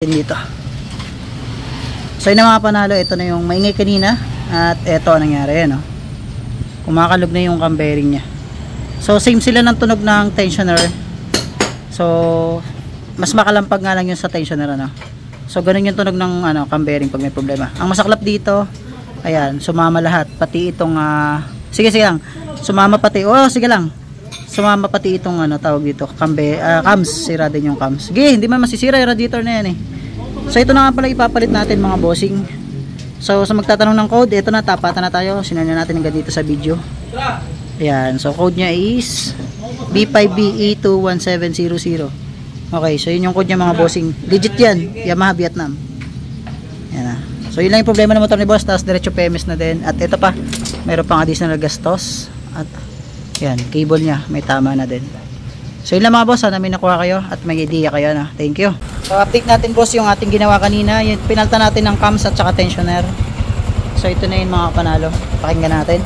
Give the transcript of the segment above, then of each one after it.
dito. So yun na mga panalo, ito na yung maingay kanina at ito ang nangyari, no? Kumakalog na yung cam bearing nya. So same sila ng tunog ng tensioner. So mas makalampag nga lang yun sa tensioner, ano? So ganun yung tunog ng cam bearing pag may problema. Ang masaklap dito, ayan, sumama lahat, pati itong sige lang. Sumama pati, sige lang. Sumama pati itong tawag dito, cams, sira din yung cams. Sige, hindi man masisira yung radiator na yan eh. So ito na nga pala ipapalit natin mga bossing. So sa magtatanong ng code, ito na, tapatan na tayo. Sinanya natin hanggang dito sa video. Ayan, so code nya is B5BE21700. Okay, so yun yung code nya mga bossing. Legit yan, Yamaha Vietnam. Ayan na. So yun lang yung problema ng motor ni boss, tapos diretso PMS na din. At ito pa, mayroon pang additional gastos. At yan, cable nya, may tama na din. So yun lang mga boss, sana may nakuha kayo at may idea kayo na. Thank you. So update natin boss yung ating ginawa kanina. Yung pinalta natin ng cams at saka tensioner. So ito na yung mga panalo. Pakinggan natin.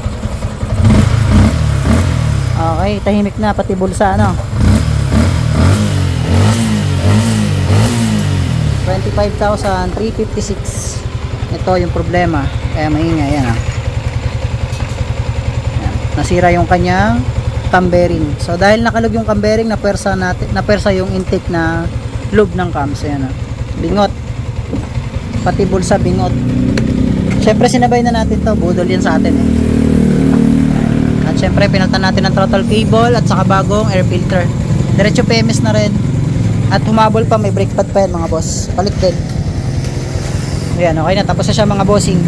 Okay, tahimik na pati bulsa, 25,356. Ito yung problema. Kaya maingay yan Nasira yung kanyang cam bearing. So dahil nakalog yung cam bearing, napersa yung intake na lube ng cams. Ayan, bingot. Pati bulsa bingot. Syempre sinabay na natin to, budol yan sa atin At syempre pinalitan natin ng throttle cable at saka bagong air filter. Diretso PMS na rin. At humabol pa, may brake pad pa yan mga boss. Palit din. Ayan, okay na, tapos na siya mga bossing.